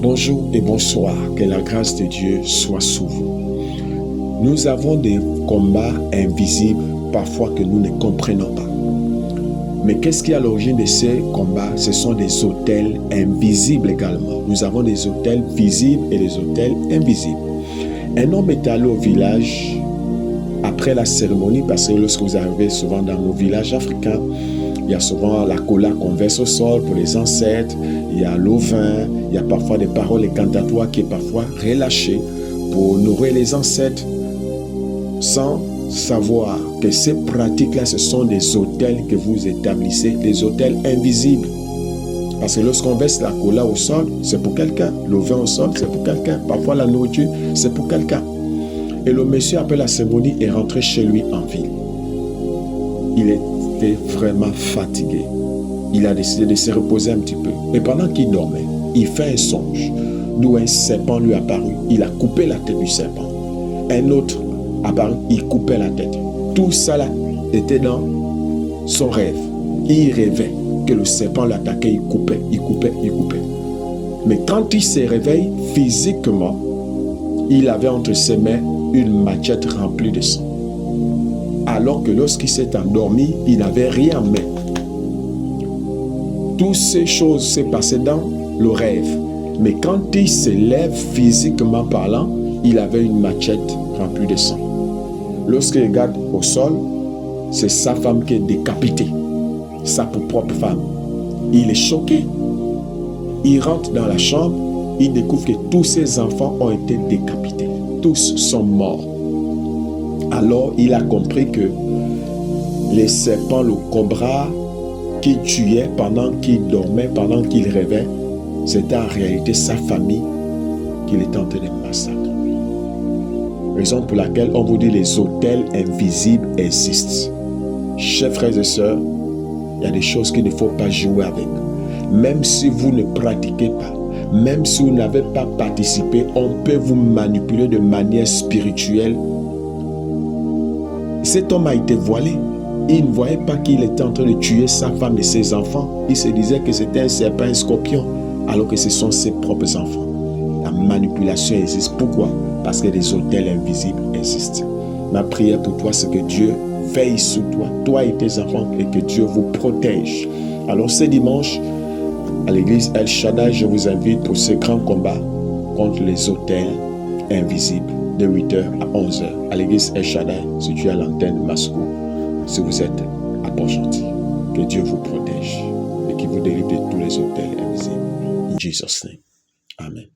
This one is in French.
Bonjour et bonsoir, que la grâce de Dieu soit sur vous. Nous avons des combats invisibles parfois que nous ne comprenons pas. Mais qu'est-ce qui est à l'origine de ces combats? Ce sont des autels invisibles également. Nous avons des autels visibles et des autels invisibles. Un homme est allé au village après la cérémonie, parce que lorsque vous arrivez souvent dans nos villages africains, il y a souvent la cola qu'on verse au sol pour les ancêtres, il y a l'ovin, il y a parfois des paroles incantatoires qui est parfois relâchées pour nourrir les ancêtres sans savoir que ces pratiques-là, ce sont des autels que vous établissez, des autels invisibles. Parce que lorsqu'on verse la cola au sol, c'est pour quelqu'un. Le vin au sol, c'est pour quelqu'un. Parfois la nourriture, c'est pour quelqu'un. Et le monsieur, après la cérémonie, est rentré chez lui en ville. Il était vraiment fatigué. Il a décidé de se reposer un petit peu. Et pendant qu'il dormait, il fait un songe d'où un serpent lui apparut. Il a coupé la tête du serpent. Un autre apparut, il coupait la tête. Tout ça là était dans son rêve. Il rêvait que le serpent l'attaquait, il coupait. Mais quand il se réveille physiquement, il avait entre ses mains une machette remplie de sang. Alors que lorsqu'il s'est endormi, il n'avait rien en main. Toutes ces choses s'est passé dans le rêve. Mais quand il se lève physiquement parlant, il avait une machette remplie de sang. Lorsqu'il regarde au sol, c'est sa femme qui est décapitée. Sa propre femme. Il est choqué. Il rentre dans la chambre, il découvre que tous ses enfants ont été décapités. Tous sont morts. Alors il a compris que les serpents, le cobra qui tuait pendant qu'il dormait, pendant qu'il rêvait, c'était en réalité sa famille qu'il était en train de massacrer. Raison pour laquelle on vous dit les autels invisibles existent. Chers frères et sœurs, il y a des choses qu'il ne faut pas jouer avec. Même si vous ne pratiquez pas, même si vous n'avez pas participé, on peut vous manipuler de manière spirituelle. Cet homme a été voilé. Il ne voyait pas qu'il était en train de tuer sa femme et ses enfants. Il se disait que c'était un serpent, un scorpion, alors que ce sont ses propres enfants. La manipulation existe. Pourquoi? Parce que les autels invisibles existent. Ma prière pour toi, c'est que Dieu veille sur toi, toi et tes enfants, et que Dieu vous protège. Alors ce dimanche, à l'église El Shaddai, je vous invite pour ce grand combat contre les autels invisibles de 8h à 11h. À l'église El Shaddai, si tu es à l'antenne de Masco, si vous êtes à Port-Gentil, que Dieu vous protège et qu'il vous délivre de tous les autels invisibles. In Jesus' name. Amen.